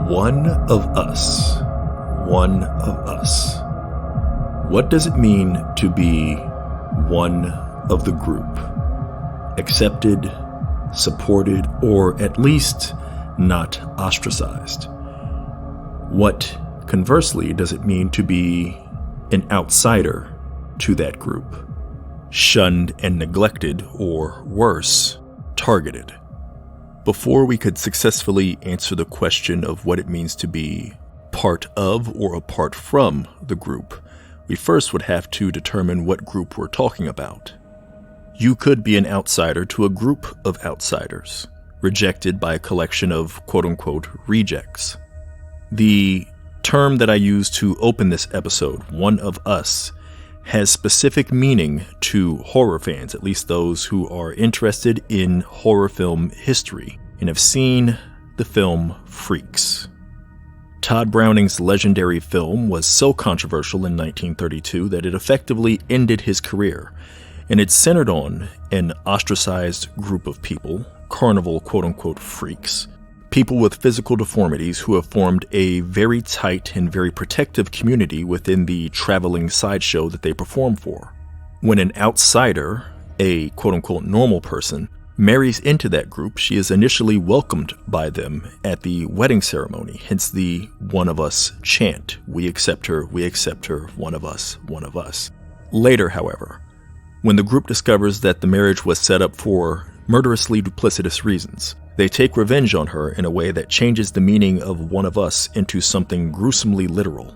One of us. One of us. What does it mean to be one of the group? Accepted, supported, or at least not ostracized? What, conversely, does it mean to be an outsider to that group? Shunned and neglected, or worse, targeted. Before we could successfully answer the question of what it means to be part of or apart from the group, we first would have to determine what group we're talking about. You could be an outsider to a group of outsiders, rejected by a collection of quote-unquote rejects. The term that I use to open this episode, one of us, has specific meaning to horror fans, at least those who are interested in horror film history and have seen the film Freaks. Todd Browning's legendary film was so controversial in 1932 that it effectively ended his career, and it centered on an ostracized group of people, carnival quote-unquote freaks, people with physical deformities who have formed a very tight and very protective community within the traveling sideshow that they perform for. When an outsider, a quote-unquote normal person, marries into that group, she is initially welcomed by them at the wedding ceremony, hence the one of us chant. We accept her, one of us, one of us. Later, however, when the group discovers that the marriage was set up for murderously duplicitous reasons, they take revenge on her in a way that changes the meaning of one of us into something gruesomely literal.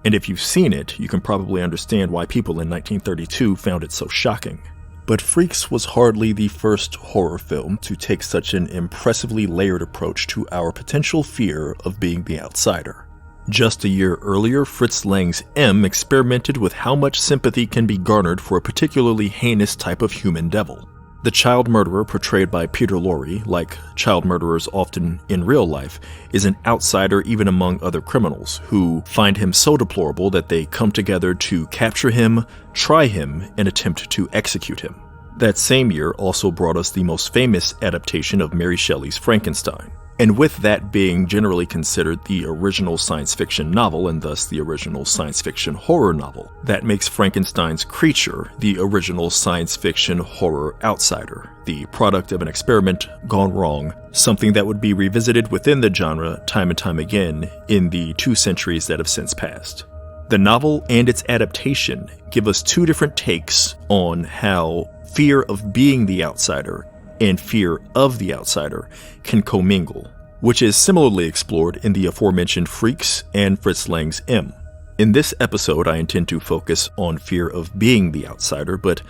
And if you've seen it, you can probably understand why people in 1932 found it so shocking. But Freaks was hardly the first horror film to take such an impressively layered approach to our potential fear of being the outsider. Just a year earlier, Fritz Lang's M experimented with how much sympathy can be garnered for a particularly heinous type of human devil. The child murderer portrayed by Peter Lorre, like child murderers often in real life, is an outsider even among other criminals, who find him so deplorable that they come together to capture him, try him, and attempt to execute him. That same year also brought us the most famous adaptation of Mary Shelley's Frankenstein. And with that being generally considered the original science fiction novel and thus the original science fiction horror novel, that makes Frankenstein's creature the original science fiction horror outsider, the product of an experiment gone wrong, something that would be revisited within the genre time and time again in the 2 centuries that have since passed. The novel and its adaptation give us 2 different takes on how fear of being the outsider and fear of the outsider can commingle, which is similarly explored in the aforementioned Freaks and Fritz Lang's M. In this episode, I intend to focus on fear of being the outsider, but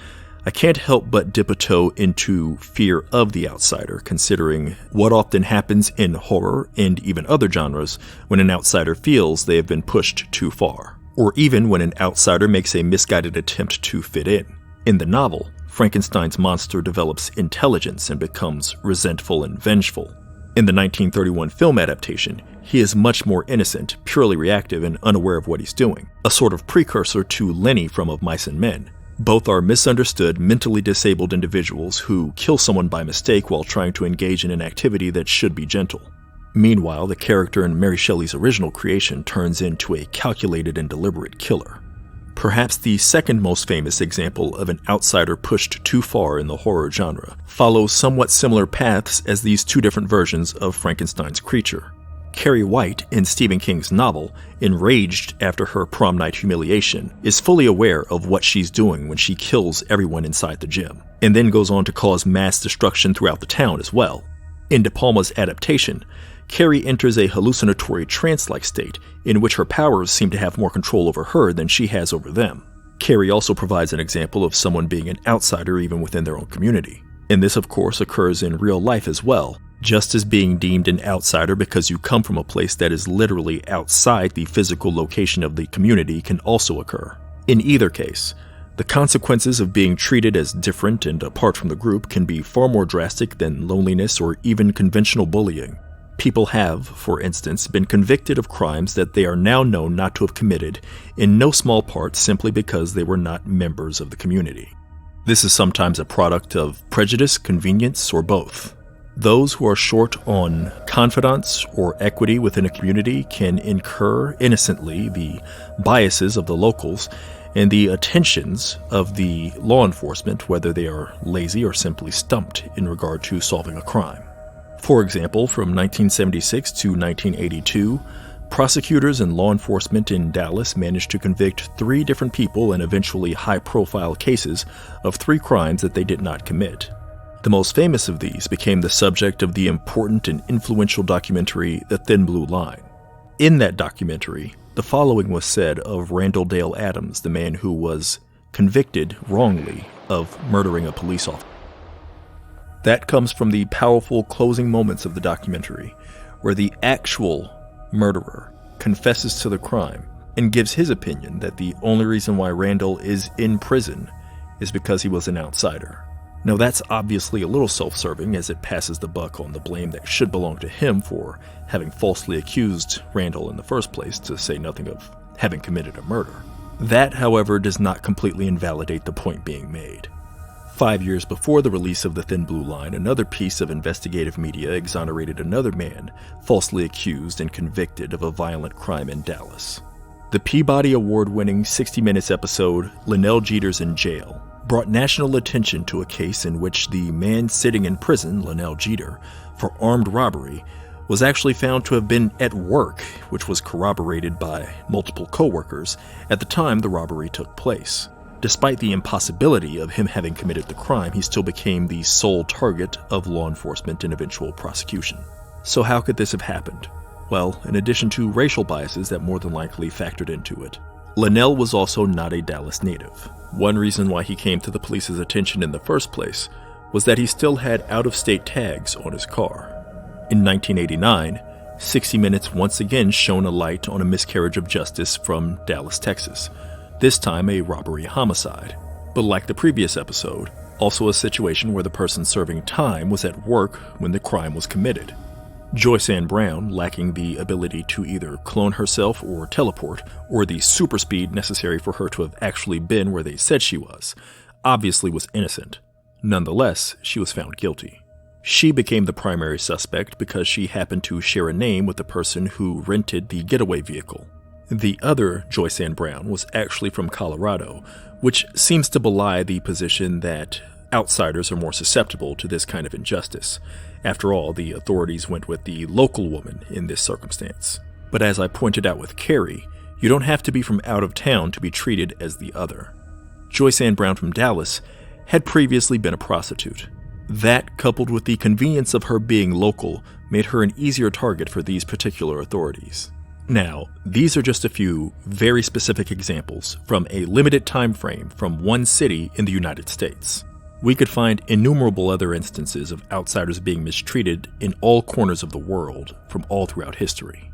I can't help but dip a toe into fear of the outsider, considering what often happens in horror and even other genres when an outsider feels they have been pushed too far, or even when an outsider makes a misguided attempt to fit in. In the novel, Frankenstein's monster develops intelligence and becomes resentful and vengeful. In the 1931 film adaptation, he is much more innocent, purely reactive, and unaware of what he's doing, a sort of precursor to Lenny from Of Mice and Men. Both are misunderstood, mentally disabled individuals who kill someone by mistake while trying to engage in an activity that should be gentle. Meanwhile, the character in Mary Shelley's original creation turns into a calculated and deliberate killer. Perhaps the second most famous example of an outsider pushed too far in the horror genre follows somewhat similar paths as these 2 different versions of Frankenstein's creature. Carrie White, in Stephen King's novel, enraged after her prom night humiliation, is fully aware of what she's doing when she kills everyone inside the gym, and then goes on to cause mass destruction throughout the town as well. In De Palma's adaptation, Carrie enters a hallucinatory trance-like state in which her powers seem to have more control over her than she has over them. Carrie also provides an example of someone being an outsider even within their own community. And this, of course, occurs in real life as well, just as being deemed an outsider because you come from a place that is literally outside the physical location of the community can also occur. In either case, the consequences of being treated as different and apart from the group can be far more drastic than loneliness or even conventional bullying. People have, for instance, been convicted of crimes that they are now known not to have committed, in no small part simply because they were not members of the community. This is sometimes a product of prejudice, convenience, or both. Those who are short on confidence or equity within a community can incur innocently the biases of the locals and the attentions of the law enforcement, whether they are lazy or simply stumped in regard to solving a crime. For example, from 1976 to 1982, prosecutors and law enforcement in Dallas managed to convict 3 different people in eventually high-profile cases of 3 crimes that they did not commit. The most famous of these became the subject of the important and influential documentary The Thin Blue Line. In that documentary, the following was said of Randall Dale Adams, the man who was convicted wrongly of murdering a police officer. That comes from the powerful closing moments of the documentary, where the actual murderer confesses to the crime and gives his opinion that the only reason why Randall is in prison is because he was an outsider. Now that's obviously a little self-serving, as it passes the buck on the blame that should belong to him for having falsely accused Randall in the first place, to say nothing of having committed a murder. That, however, does not completely invalidate the point being made. 5 years before the release of The Thin Blue Line, another piece of investigative media exonerated another man falsely accused and convicted of a violent crime in Dallas. The Peabody Award-winning 60 Minutes episode, Linnell Jeter's in Jail, brought national attention to a case in which the man sitting in prison, Linnell Jeter, for armed robbery, was actually found to have been at work, which was corroborated by multiple co-workers at the time the robbery took place. Despite the impossibility of him having committed the crime, he still became the sole target of law enforcement and eventual prosecution. So how could this have happened? Well, in addition to racial biases that more than likely factored into it, Linnell was also not a Dallas native. One reason why he came to the police's attention in the first place was that he still had out-of-state tags on his car. In 1989, 60 Minutes once again shone a light on a miscarriage of justice from Dallas, Texas, this time a robbery homicide. But like the previous episode, also a situation where the person serving time was at work when the crime was committed. Joyce Ann Brown, lacking the ability to either clone herself or teleport, or the super speed necessary for her to have actually been where they said she was, obviously was innocent. Nonetheless, she was found guilty. She became the primary suspect because she happened to share a name with the person who rented the getaway vehicle. The other, Joyce Ann Brown, was actually from Colorado, which seems to belie the position that outsiders are more susceptible to this kind of injustice. After all, the authorities went with the local woman in this circumstance. But as I pointed out with Carrie, you don't have to be from out of town to be treated as the other. Joyce Ann Brown from Dallas had previously been a prostitute. That, coupled with the convenience of her being local, made her an easier target for these particular authorities. Now, these are just a few very specific examples from a limited time frame from one city in the United States. We could find innumerable other instances of outsiders being mistreated in all corners of the world from all throughout history.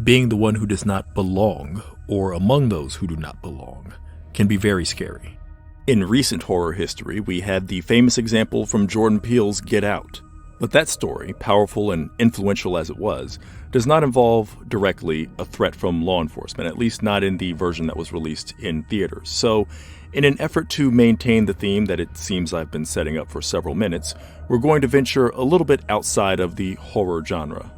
Being the one who does not belong, or among those who do not belong, can be very scary. In recent horror history, we had the famous example from Jordan Peele's Get Out. But that story, powerful and influential as it was, does not involve directly a threat from law enforcement, at least not in the version that was released in theaters. So, in an effort to maintain the theme that it seems I've been setting up for several minutes, we're going to venture a little bit outside of the horror genre.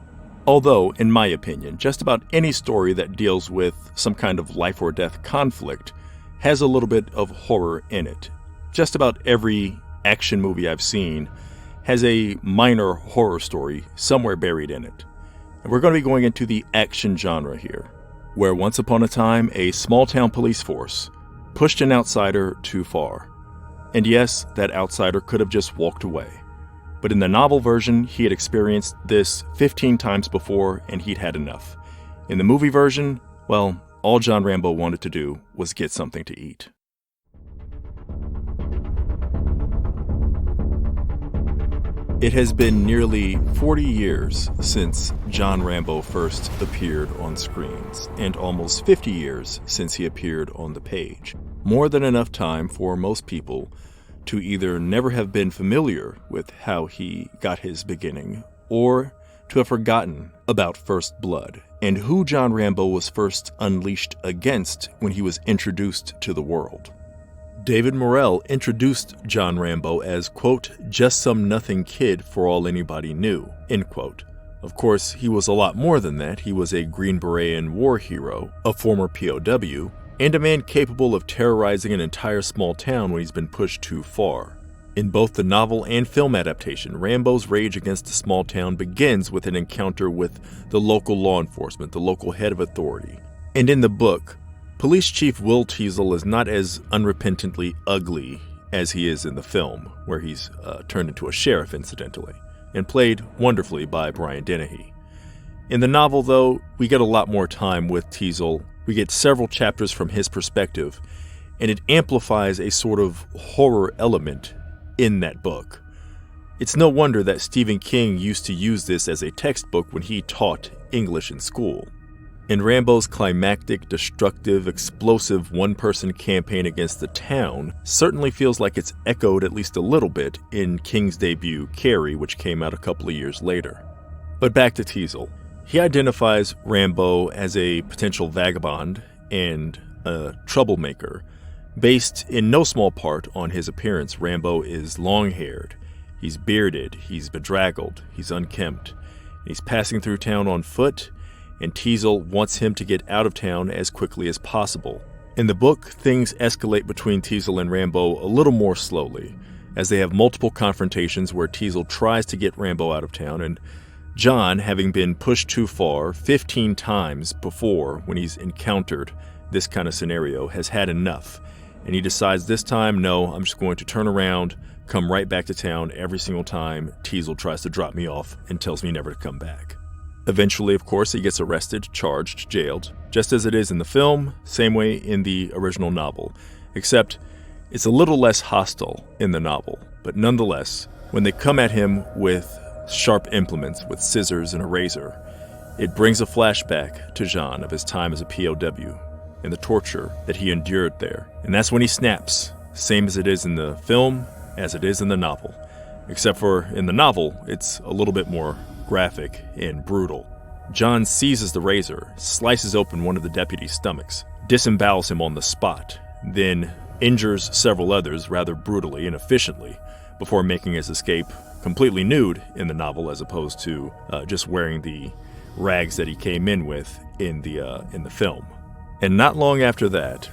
Although, in my opinion, just about any story that deals with some kind of life or death conflict has a little bit of horror in it. Just about every action movie I've seen has a minor horror story somewhere buried in it. And we're going to be going into the action genre here, where once upon a time a small-town police force pushed an outsider too far. And yes, that outsider could have just walked away. But in the novel version, he had experienced this 15 times before and he'd had enough. In the movie version, well, all John Rambo wanted to do was get something to eat. It has been nearly 40 years since John Rambo first appeared on screens, and almost 50 years since he appeared on the page. More than enough time for most people to either never have been familiar with how he got his beginning, or to have forgotten about First Blood, and who John Rambo was first unleashed against when he was introduced to the world. David Morrell introduced John Rambo as, quote, just some nothing kid for all anybody knew, end quote. Of course, he was a lot more than that. He was a Green Beret and war hero, a former POW, and a man capable of terrorizing an entire small town when he's been pushed too far. In both the novel and film adaptation, Rambo's rage against the small town begins with an encounter with the local law enforcement, the local head of authority. And in the book, Police Chief Will Teasle is not as unrepentantly ugly as he is in the film, where he's turned into a sheriff, incidentally, and played wonderfully by Brian Dennehy. In the novel, though, we get a lot more time with Teasle. We get several chapters from his perspective, and it amplifies a sort of horror element in that book. It's no wonder that Stephen King used to use this as a textbook when he taught English in school. And Rambo's climactic, destructive, explosive one-person campaign against the town certainly feels like it's echoed at least a little bit in King's debut, Carrie, which came out a couple of years later. But back to Teasle. He identifies Rambo as a potential vagabond and a troublemaker, based in no small part on his appearance. Rambo is long-haired, he's bearded, he's bedraggled, he's unkempt, he's passing through town on foot, and Teasle wants him to get out of town as quickly as possible. In the book, things escalate between Teasle and Rambo a little more slowly, as they have multiple confrontations where Teasle tries to get Rambo out of town, and John, having been pushed too far 15 times before when he's encountered this kind of scenario, has had enough, and he decides this time, no, I'm just going to turn around, come right back to town every single time Teasle tries to drop me off and tells me never to come back. Eventually, of course, he gets arrested, charged, jailed, just as it is in the film, same way in the original novel, except it's a little less hostile in the novel. But nonetheless, when they come at him with sharp implements, with scissors and a razor, it brings a flashback to John of his time as a POW and the torture that he endured there. And that's when he snaps, same as it is in the film, as it is in the novel. Except for in the novel, it's a little bit more graphic and brutal. John seizes the razor, slices open one of the deputy's stomachs, disembowels him on the spot, then injures several others rather brutally and efficiently before making his escape completely nude in the novel, as opposed to just wearing the rags that he came in with in the film. And not long after that,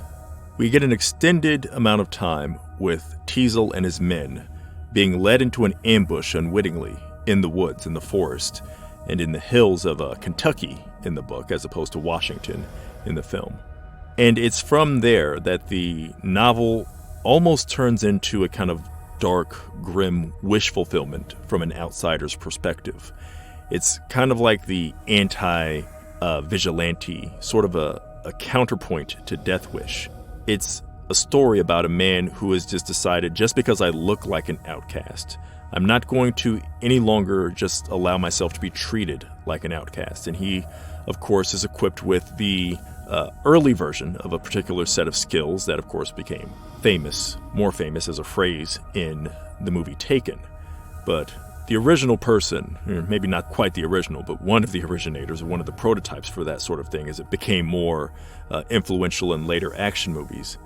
we get an extended amount of time with Teasle and his men being led into an ambush unwittingly in the woods, in the forest, and in the hills of Kentucky in the book, as opposed to Washington in the film. And it's from there that the novel almost turns into a kind of dark, grim wish fulfillment from an outsider's perspective. It's kind of like the anti-vigilante, sort of a counterpoint to Death Wish. It's a story about a man who has just decided, just because I look like an outcast, I'm not going to any longer just allow myself to be treated like an outcast. And he, of course, is equipped with the early version of a particular set of skills that, of course, became famous, more famous as a phrase in the movie Taken. But the original person, maybe not quite the original, but one of the originators, or one of the prototypes for that sort of thing as it became more influential in later action movies,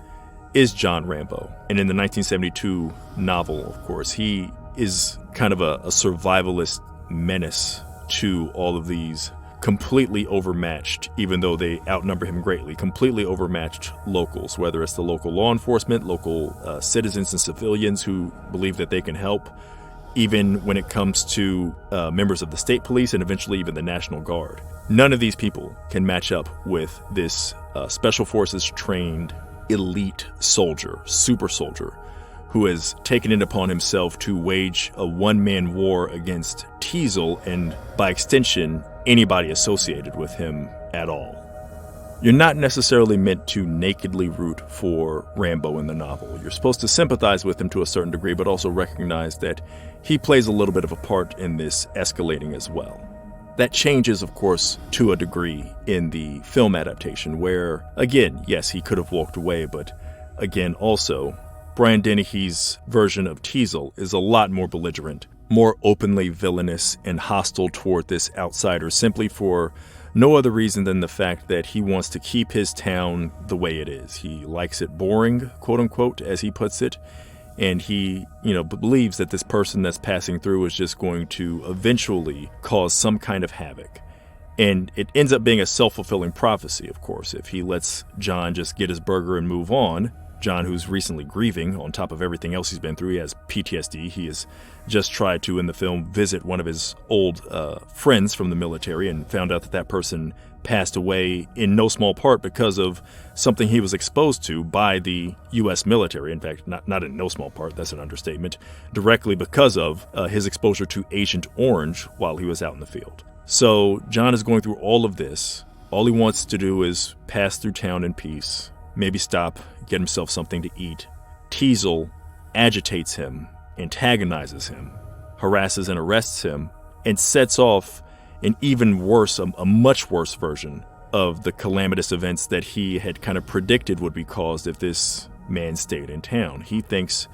is John Rambo. And in the 1972 novel, of course, he is kind of a survivalist menace to all of these completely overmatched, even though they outnumber him greatly, completely overmatched locals, whether it's the local law enforcement, local citizens and civilians who believe that they can help, even when it comes to members of the state police and eventually even the National Guard. None of these people can match up with this special forces trained elite soldier, super soldier, who has taken it upon himself to wage a one-man war against Teasle and, by extension, anybody associated with him at all. You're not necessarily meant to nakedly root for Rambo in the novel. You're supposed to sympathize with him to a certain degree, but also recognize that he plays a little bit of a part in this escalating as well. That changes, of course, to a degree in the film adaptation, where, again, yes, he could have walked away, but again, also, Brian Dennehy's version of Teasle is a lot more belligerent, more openly villainous and hostile toward this outsider, simply for no other reason than the fact that he wants to keep his town the way it is. He likes it boring, quote unquote, as he puts it. And he, believes that this person that's passing through is just going to eventually cause some kind of havoc. And it ends up being a self-fulfilling prophecy, of course. If he lets John just get his burger and move on, John, who's recently grieving on top of everything else he's been through, he has PTSD. He has just tried to, in the film, visit one of his old friends from the military and found out that that person passed away in no small part because of something he was exposed to by the U.S. military. In fact, not in no small part, that's an understatement, directly because of his exposure to Agent Orange while he was out in the field. So John is going through all of this. All he wants to do is pass through town in peace, maybe stop, get himself something to eat. Teasel agitates him, antagonizes him, harasses and arrests him, and sets off an even worse, a much worse version of the calamitous events that he had kind of predicted would be caused if this man stayed in town. He thinks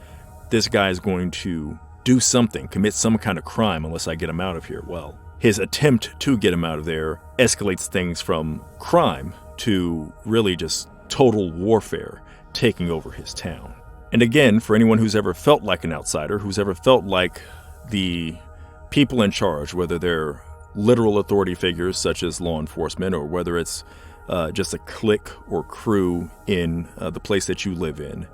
this guy is going to do something, commit some kind of crime unless I get him out of here. Well, his attempt to get him out of there escalates things from crime to really just total warfare taking over his town. And again, for anyone who's ever felt like an outsider, who's ever felt like the people in charge, whether they're literal authority figures such as law enforcement, or whether it's just a clique or crew in the place that you live in,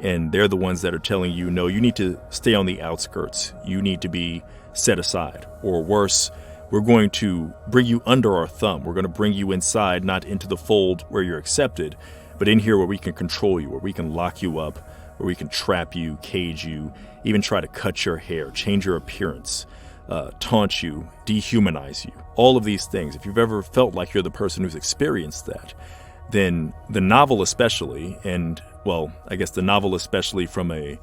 and they're the ones that are telling you, no, you need to stay on the outskirts, you need to be set aside, or worse, we're going to bring you under our thumb, we're going to bring you inside, not into the fold where you're accepted, but in here where we can control you, where we can lock you up, where we can trap you, cage you, even try to cut your hair, change your appearance, taunt you, dehumanize you, all of these things. If you've ever felt like you're the person who's experienced that, then the novel especially, and well, I guess the novel especially from a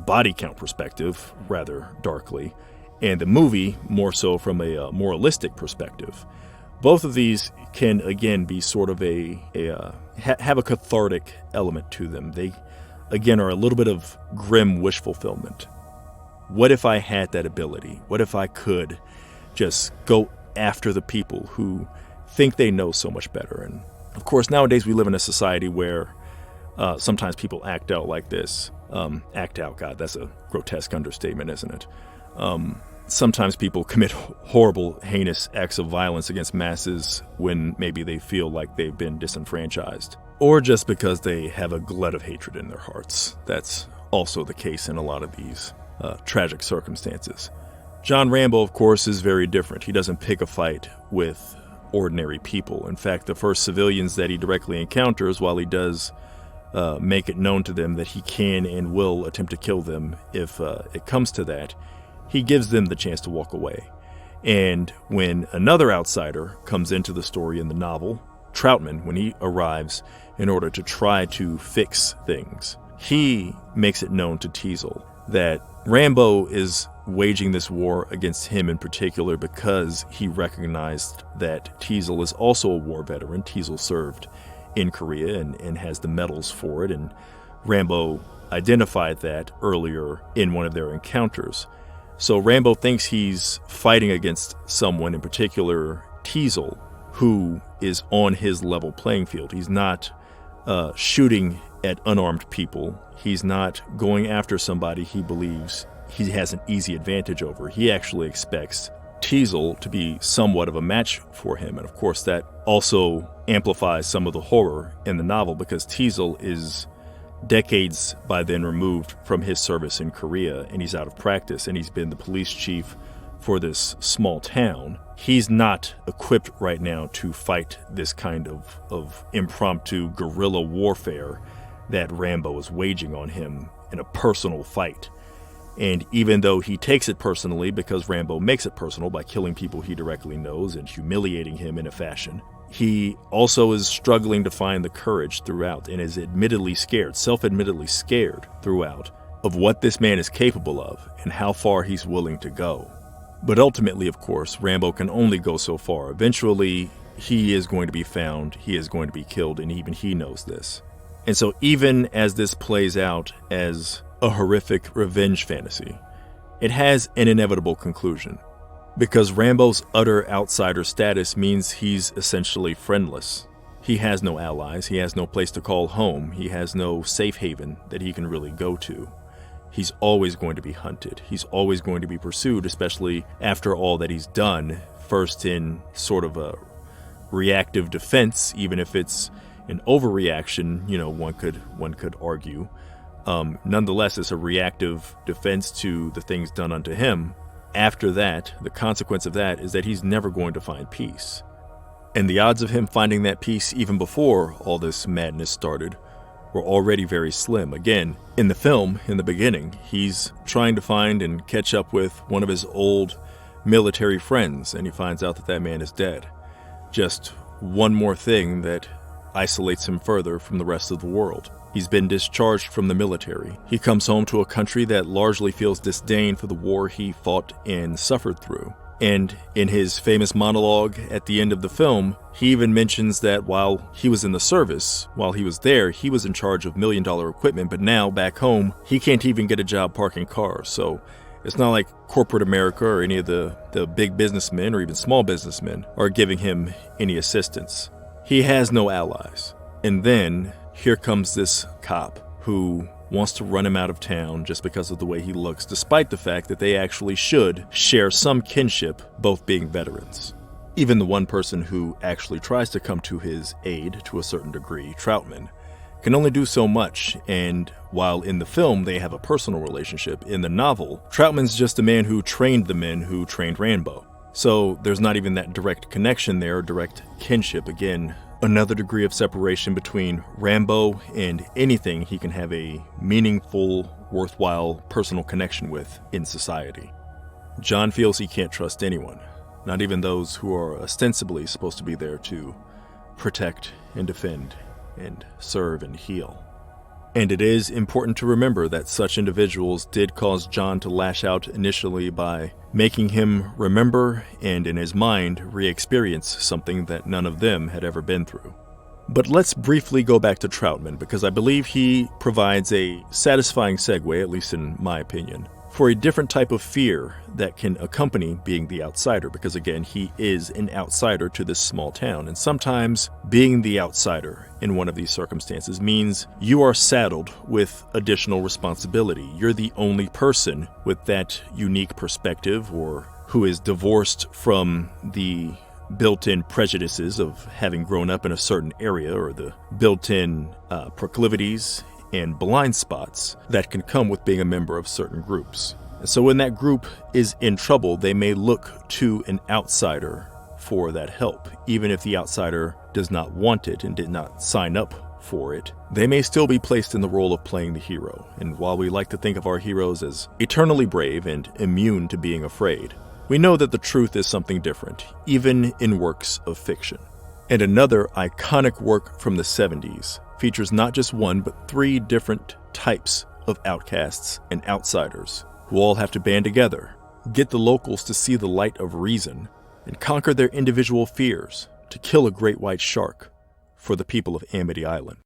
body count perspective, rather darkly, and the movie more so from a moralistic perspective, both of these can again be sort of have a cathartic element to them. They again are a little bit of grim wish fulfillment. What if I had that ability? What if I could just go after the people who think they know so much better? And of course, nowadays we live in a society where sometimes people act out like this. Act out, God, that's a grotesque understatement, isn't it? Sometimes people commit horrible, heinous acts of violence against masses when maybe they feel like they've been disenfranchised, or just because they have a glut of hatred in their hearts. That's also the case in a lot of these tragic circumstances. John Rambo, of course, is very different. He doesn't pick a fight with ordinary people. In fact, the first civilians that he directly encounters, while he does make it known to them that he can and will attempt to kill them if it comes to that, he gives them the chance to walk away. And when another outsider comes into the story in the novel, Troutman, when he arrives in order to try to fix things, he makes it known to Teasel that Rambo is waging this war against him in particular because he recognized that Teasel is also a war veteran. Teasel served in Korea and has the medals for it, and Rambo identified that earlier in one of their encounters. So Rambo thinks he's fighting against someone, in particular Teasel, who is on his level playing field. He's not shooting at unarmed people. He's not going after somebody he believes he has an easy advantage over. He actually expects Teasel to be somewhat of a match for him. And of course, that also amplifies some of the horror in the novel because Teasel is decades by then removed from his service in Korea, and he's out of practice, and he's been the police chief for this small town. He's not equipped right now to fight this kind of impromptu guerrilla warfare that Rambo is waging on him in a personal fight. And even though he takes it personally because Rambo makes it personal by killing people he directly knows and humiliating him in a fashion, he also is struggling to find the courage throughout and is admittedly scared, self-admittedly scared throughout of what this man is capable of and how far he's willing to go. But ultimately, of course, Rambo can only go so far. Eventually, he is going to be found, he is going to be killed, and even he knows this. And so even as this plays out as a horrific revenge fantasy, it has an inevitable conclusion. Because Rambo's utter outsider status means he's essentially friendless. He has no allies, he has no place to call home, he has no safe haven that he can really go to. He's always going to be hunted, he's always going to be pursued, especially after all that he's done, first in sort of a reactive defense, even if it's an overreaction, one could argue. Nonetheless, it's a reactive defense to the things done unto him. After that, the consequence of that is that he's never going to find peace. And the odds of him finding that peace even before all this madness started were already very slim. Again, in the film, in the beginning, he's trying to find and catch up with one of his old military friends, and he finds out that that man is dead. Just one more thing that isolates him further from the rest of the world. He's been discharged from the military. He comes home to a country that largely feels disdain for the war he fought and suffered through. And in his famous monologue at the end of the film, he even mentions that while he was in the service, while he was there, he was in charge of million-dollar equipment, but now, back home, he can't even get a job parking cars. So it's not like corporate America or any of the big businessmen or even small businessmen are giving him any assistance. He has no allies. And then here comes this cop who wants to run him out of town just because of the way he looks, despite the fact that they actually should share some kinship, both being veterans. Even the one person who actually tries to come to his aid to a certain degree, Troutman, can only do so much, and while in the film they have a personal relationship, in the novel, Troutman's just a man who trained the men who trained Rambo. So there's not even that direct connection there, direct kinship. Again, another degree of separation between Rambo and anything he can have a meaningful, worthwhile personal connection with in society. John feels he can't trust anyone, not even those who are ostensibly supposed to be there to protect and defend and serve and heal. And it is important to remember that such individuals did cause John to lash out initially by making him remember and in his mind re-experience something that none of them had ever been through. But let's briefly go back to Troutman, because I believe he provides a satisfying segue, at least in my opinion, for a different type of fear that can accompany being the outsider, because again, he is an outsider to this small town, and sometimes being the outsider in one of these circumstances means you are saddled with additional responsibility. You're the only person with that unique perspective, or who is divorced from the built-in prejudices of having grown up in a certain area, or the built-in proclivities and blind spots that can come with being a member of certain groups. And so when that group is in trouble, they may look to an outsider for that help. Even if the outsider does not want it and did not sign up for it, they may still be placed in the role of playing the hero. And while we like to think of our heroes as eternally brave and immune to being afraid, we know that the truth is something different, even in works of fiction. And another iconic work from the 70s features not just one, but 3 different types of outcasts and outsiders who all have to band together, get the locals to see the light of reason, and conquer their individual fears to kill a great white shark for the people of Amity Island.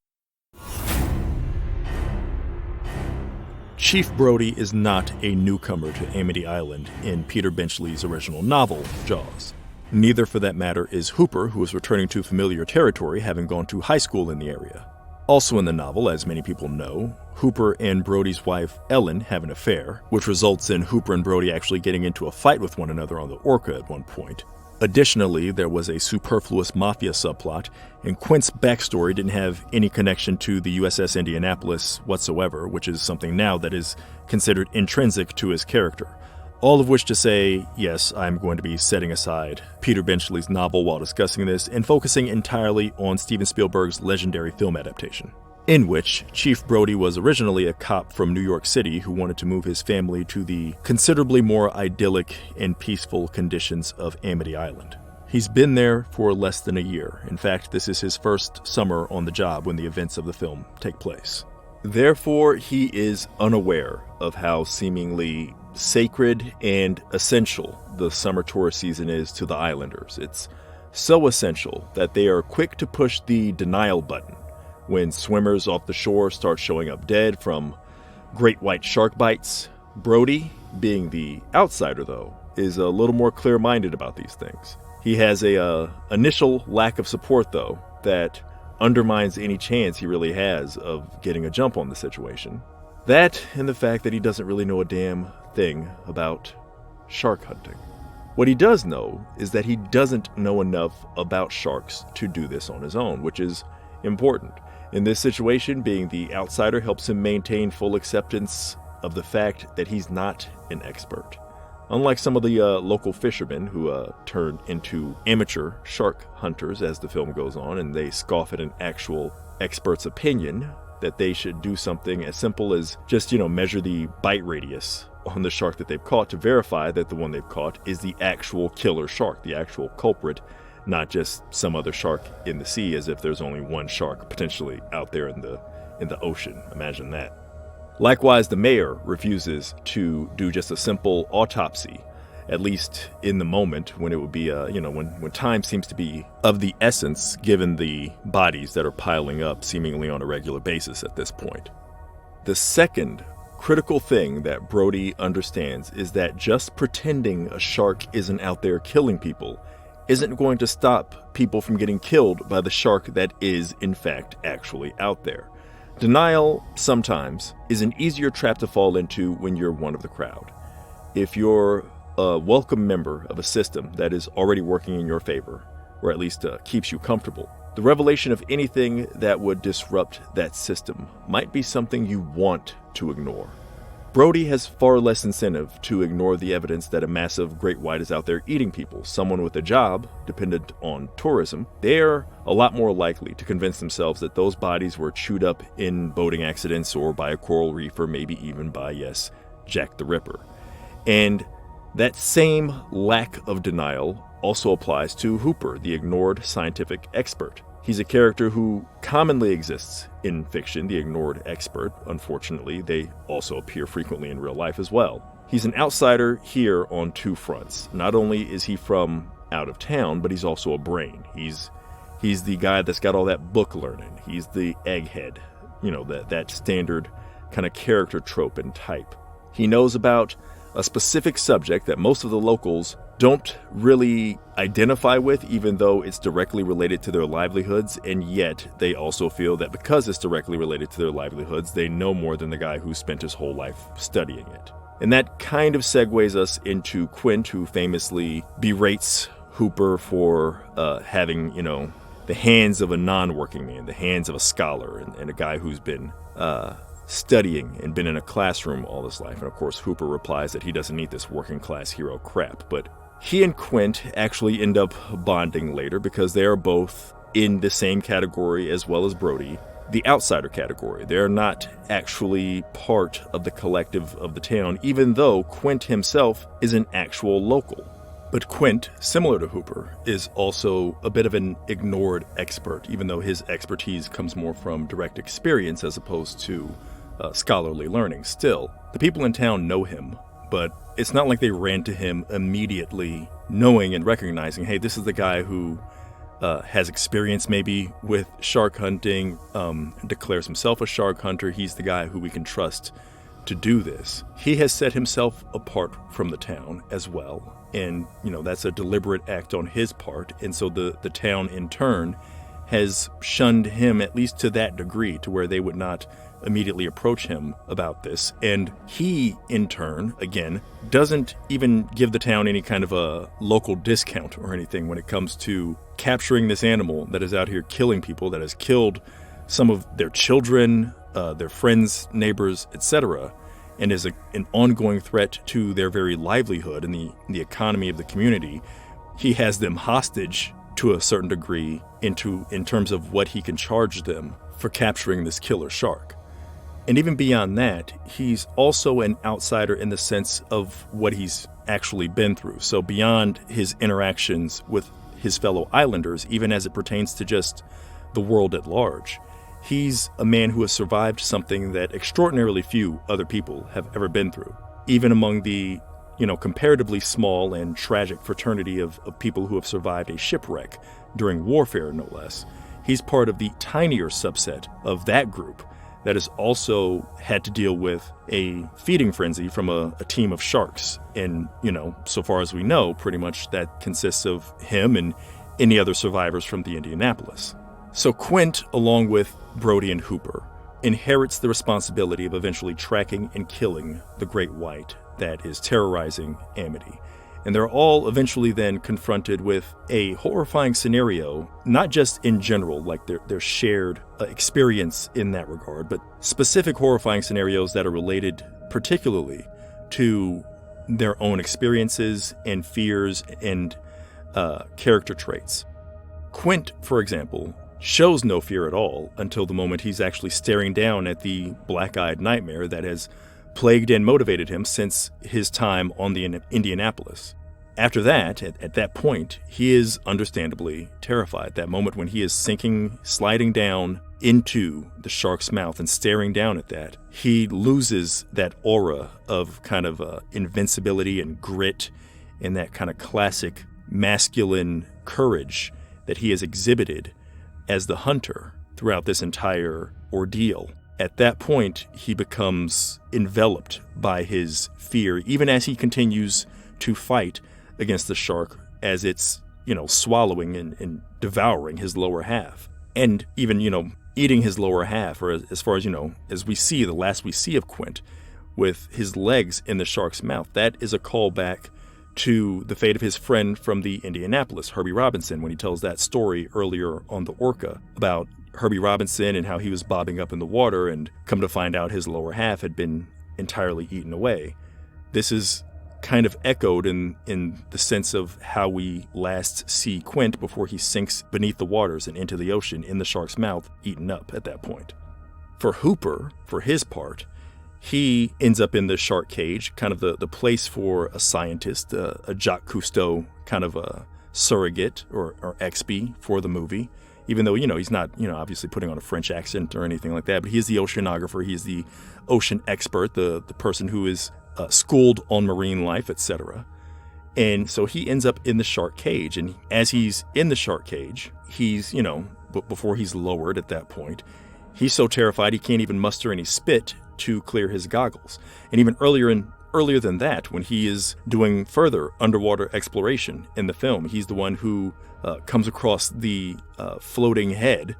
Chief Brody is not a newcomer to Amity Island in Peter Benchley's original novel, Jaws. Neither, for that matter, is Hooper, who is returning to familiar territory, having gone to high school in the area. Also in the novel, as many people know, Hooper and Brody's wife, Ellen, have an affair, which results in Hooper and Brody actually getting into a fight with one another on the Orca at one point. Additionally, there was a superfluous mafia subplot, and Quint's backstory didn't have any connection to the USS Indianapolis whatsoever, which is something now that is considered intrinsic to his character. All of which to say, yes, I'm going to be setting aside Peter Benchley's novel while discussing this and focusing entirely on Steven Spielberg's legendary film adaptation, in which Chief Brody was originally a cop from New York City who wanted to move his family to the considerably more idyllic and peaceful conditions of Amity Island. He's been there for less than a year. In fact, this is his first summer on the job when the events of the film take place. Therefore, he is unaware of how seemingly sacred and essential the summer tourist season is to the islanders. It's so essential that they are quick to push the denial button when swimmers off the shore start showing up dead from great white shark bites. Brody, being the outsider though, is a little more clear-minded about these things. He has a initial lack of support, though, that undermines any chance he really has of getting a jump on the situation. That and the fact that he doesn't really know a damn thing about shark hunting. What he does know is that he doesn't know enough about sharks to do this on his own, which is important. In this situation, being the outsider helps him maintain full acceptance of the fact that he's not an expert. Unlike some of the local fishermen who turn into amateur shark hunters as the film goes on, and they scoff at an actual expert's opinion that they should do something as simple as just, measure the bite radius on the shark that they've caught to verify that the one they've caught is the actual killer shark, the actual culprit, not just some other shark in the sea, as if there's only one shark potentially out there in the ocean. Imagine that. Likewise, the mayor refuses to do just a simple autopsy, at least in the moment when it would be, when time seems to be of the essence, given the bodies that are piling up seemingly on a regular basis at this point. The second critical thing that Brody understands is that just pretending a shark isn't out there killing people isn't going to stop people from getting killed by the shark that is, in fact, actually out there. Denial, sometimes, is an easier trap to fall into when you're one of the crowd. If you're a welcome member of a system that is already working in your favor, or at least keeps you comfortable, the revelation of anything that would disrupt that system might be something you want to ignore. Brody has far less incentive to ignore the evidence that a massive great white is out there eating people. Someone with a job, dependent on tourism, they're a lot more likely to convince themselves that those bodies were chewed up in boating accidents or by a coral reef or maybe even by, yes, Jack the Ripper. And that same lack of denial also applies to Hooper, the ignored scientific expert. He's a character who commonly exists in fiction, the ignored expert. Unfortunately, they also appear frequently in real life as well. He's an outsider here on two fronts. Not only is he from out of town, but he's also a brain. He's the guy that's got all that book learning. He's the egghead, that standard kind of character trope and type. He knows about a specific subject that most of the locals don't really identify with, even though it's directly related to their livelihoods, and yet they also feel that because it's directly related to their livelihoods, they know more than the guy who spent his whole life studying it. And that kind of segues us into Quint, who famously berates Hooper for having, the hands of a non-working man, the hands of a scholar, and a guy who's been studying and been in a classroom all his life. And of course, Hooper replies that he doesn't need this working class hero crap. But he and Quint actually end up bonding later because they are both in the same category as well as Brody, the outsider category. They're not actually part of the collective of the town, even though Quint himself is an actual local. But Quint, similar to Hooper, is also a bit of an ignored expert, even though his expertise comes more from direct experience as opposed to scholarly learning. Still, the people in town know him, but it's not like they ran to him immediately knowing and recognizing, hey, this is the guy who has experience maybe with shark hunting, declares himself a shark hunter. He's the guy who we can trust to do this. He has set himself apart from the town as well. And, that's a deliberate act on his part. And so the town in turn has shunned him, at least to that degree, to where they would not immediately approach him about this. And he, in turn, again, doesn't even give the town any kind of a local discount or anything when it comes to capturing this animal that is out here killing people, that has killed some of their children, their friends, neighbors, etc., and is an ongoing threat to their very livelihood and the economy of the community. He has them hostage to a certain degree in terms of what he can charge them for capturing this killer shark. And even beyond that, he's also an outsider in the sense of what he's actually been through. So beyond his interactions with his fellow islanders, even as it pertains to just the world at large, he's a man who has survived something that extraordinarily few other people have ever been through. Even among the, comparatively small and tragic fraternity of people who have survived a shipwreck during warfare, no less, he's part of the tinier subset of that group that has also had to deal with a feeding frenzy from a team of sharks. And, so far as we know, pretty much that consists of him and any other survivors from the Indianapolis. So Quint, along with Brody and Hooper, inherits the responsibility of eventually tracking and killing the great white that is terrorizing Amity. And they're all eventually then confronted with a horrifying scenario, not just in general, like their shared experience in that regard, but specific horrifying scenarios that are related particularly to their own experiences and fears and character traits. Quint, for example, shows no fear at all until the moment he's actually staring down at the black-eyed nightmare that has plagued and motivated him since his time on the Indianapolis. After that, at that point, he is understandably terrified. That moment when he is sliding down into the shark's mouth and staring down at that, he loses that aura of kind of invincibility and grit and that kind of classic masculine courage that he has exhibited as the hunter throughout this entire ordeal. At that point, he becomes enveloped by his fear, even as he continues to fight against the shark as it's, swallowing and devouring his lower half. And even, eating his lower half, or as far as, as we see, the last we see of Quint, with his legs in the shark's mouth. That is a callback to the fate of his friend from the Indianapolis, Herbie Robinson, when he tells that story earlier on the Orca about Herbie Robinson and how he was bobbing up in the water and come to find out his lower half had been entirely eaten away. This is kind of echoed in the sense of how we last see Quint before he sinks beneath the waters and into the ocean in the shark's mouth, eaten up at that point. For Hooper, for his part, he ends up in the shark cage, kind of the place for a scientist, a Jacques Cousteau kind of a surrogate or XP for the movie. Even though, he's not, obviously putting on a French accent or anything like that, but he is the oceanographer, he is the ocean expert, the person who is schooled on marine life, etc. And so he ends up in the shark cage, and as he's in the shark cage, he's, before he's lowered at that point, he's so terrified he can't even muster any spit to clear his goggles. And even earlier than that, when he is doing further underwater exploration in the film, he's the one who comes across the floating head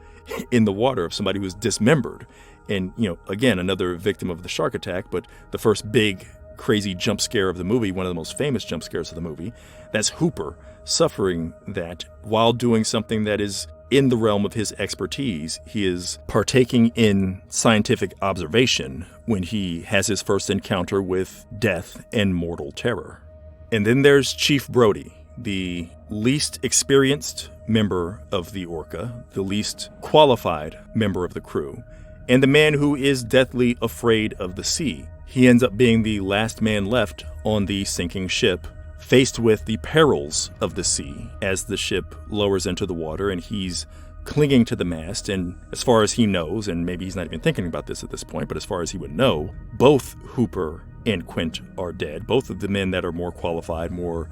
in the water of somebody who is dismembered. And, again, another victim of the shark attack, but the first big, crazy jump scare of the movie, one of the most famous jump scares of the movie, that's Hooper suffering that while doing something that is in the realm of his expertise. He is partaking in scientific observation when he has his first encounter with death and mortal terror. And then there's Chief Brody, the least experienced member of the Orca, the least qualified member of the crew, and the man who is deathly afraid of the sea. He ends up being the last man left on the sinking ship, faced with the perils of the sea as the ship lowers into the water and he's clinging to the mast. And as far as he knows, and maybe he's not even thinking about this at this point, but as far as he would know, both Hooper and Quint are dead. Both of the men that are more qualified, more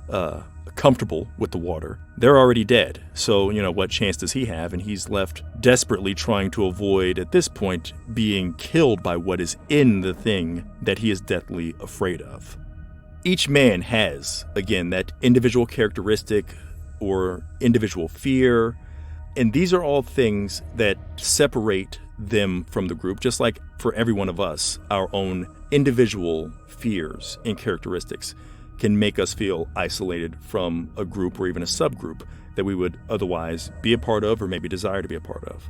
comfortable with the water, they're already dead. So, what chance does he have? And he's left desperately trying to avoid, at this point, being killed by what is in the thing that he is deathly afraid of. Each man has, again, that individual characteristic or individual fear, and these are all things that separate them from the group, just like for every one of us, our own individual fears and characteristics can make us feel isolated from a group or even a subgroup that we would otherwise be a part of or maybe desire to be a part of.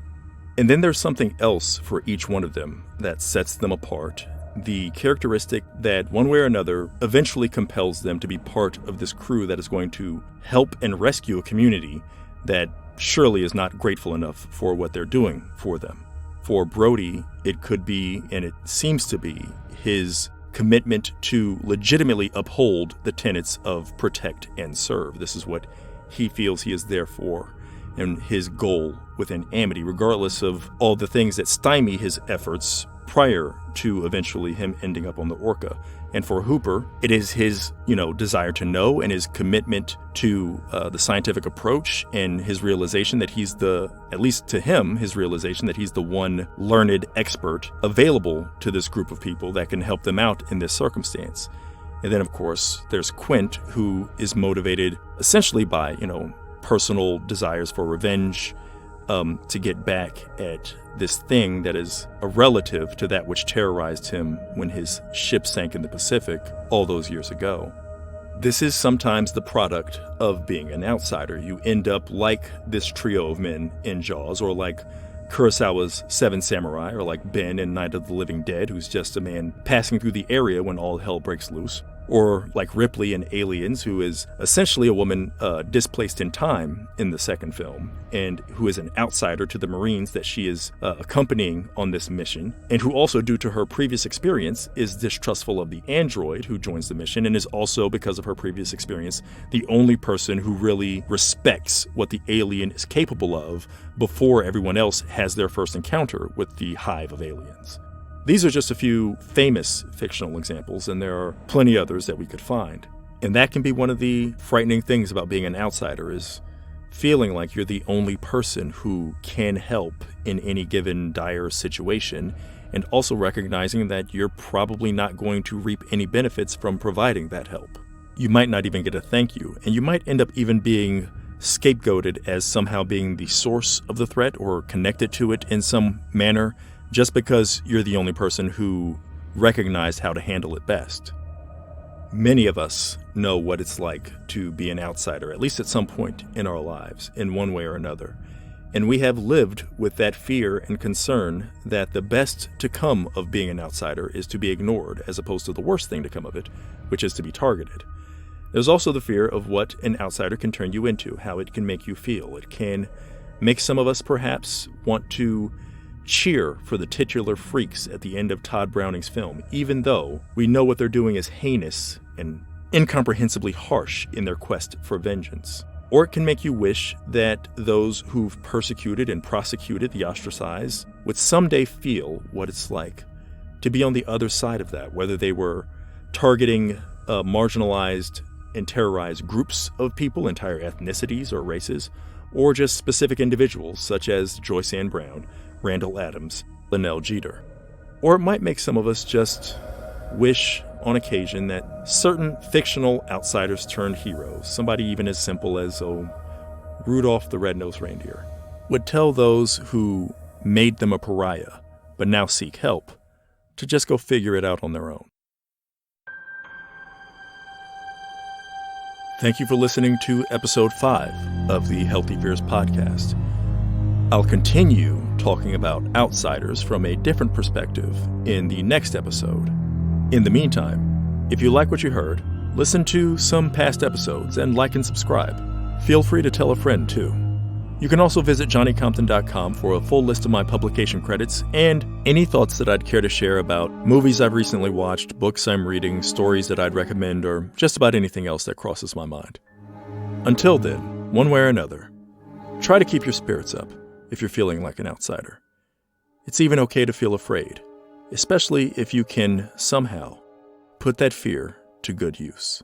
And then there's something else for each one of them that sets them apart, the characteristic that one way or another eventually compels them to be part of this crew that is going to help and rescue a community that surely is not grateful enough for what they're doing for them. For Brody, it could be, and it seems to be, his commitment to legitimately uphold the tenets of protect and serve. This is what he feels he is there for, and his goal within Amity, regardless of all the things that stymie his efforts prior to eventually him ending up on the Orca. And for Hooper, it is his, desire to know and his commitment to the scientific approach and his realization that at least to him, his realization that he's the one learned expert available to this group of people that can help them out in this circumstance. And then, of course, there's Quint, who is motivated essentially by, personal desires for revenge, to get back at this thing that is a relative to that which terrorized him when his ship sank in the Pacific all those years ago. This is sometimes the product of being an outsider. You end up like this trio of men in Jaws, or like Kurosawa's Seven Samurai, or like Ben in Night of the Living Dead, who's just a man passing through the area when all hell breaks loose. Or like Ripley in Aliens, who is essentially a woman displaced in time in the second film, and who is an outsider to the Marines that she is accompanying on this mission, and who also, due to her previous experience, is distrustful of the android who joins the mission, and is also, because of her previous experience, the only person who really respects what the alien is capable of before everyone else has their first encounter with the hive of aliens. These are just a few famous fictional examples, and there are plenty others that we could find. And that can be one of the frightening things about being an outsider, is feeling like you're the only person who can help in any given dire situation, and also recognizing that you're probably not going to reap any benefits from providing that help. You might not even get a thank you, and you might end up even being scapegoated as somehow being the source of the threat or connected to it in some manner, just because you're the only person who recognized how to handle it best. Many of us know what it's like to be an outsider, at least at some point in our lives, in one way or another. And we have lived with that fear and concern that the best to come of being an outsider is to be ignored, as opposed to the worst thing to come of it, which is to be targeted. There's also the fear of what an outsider can turn you into, how it can make you feel. It can make some of us perhaps want to cheer for the titular freaks at the end of Todd Browning's film, even though we know what they're doing is heinous and incomprehensibly harsh in their quest for vengeance. Or it can make you wish that those who've persecuted and prosecuted the ostracized would someday feel what it's like to be on the other side of that, whether they were targeting marginalized and terrorized groups of people, entire ethnicities or races, or just specific individuals such as Joyce Ann Brown, Randall Adams, Linnell Jeter. Or it might make some of us just wish on occasion that certain fictional outsiders turned heroes, somebody even as simple as, Rudolph the Red-Nosed Reindeer, would tell those who made them a pariah, but now seek help, to just go figure it out on their own. Thank you for listening to episode 5 of the Healthy Fears podcast. I'll continue talking about outsiders from a different perspective in the next episode. In the meantime, if you like what you heard, listen to some past episodes and like and subscribe. Feel free to tell a friend too. You can also visit johnnycompton.com for a full list of my publication credits and any thoughts that I'd care to share about movies I've recently watched, books I'm reading, stories that I'd recommend, or just about anything else that crosses my mind. Until then, one way or another, try to keep your spirits up if you're feeling like an outsider. It's even okay to feel afraid, especially if you can somehow put that fear to good use.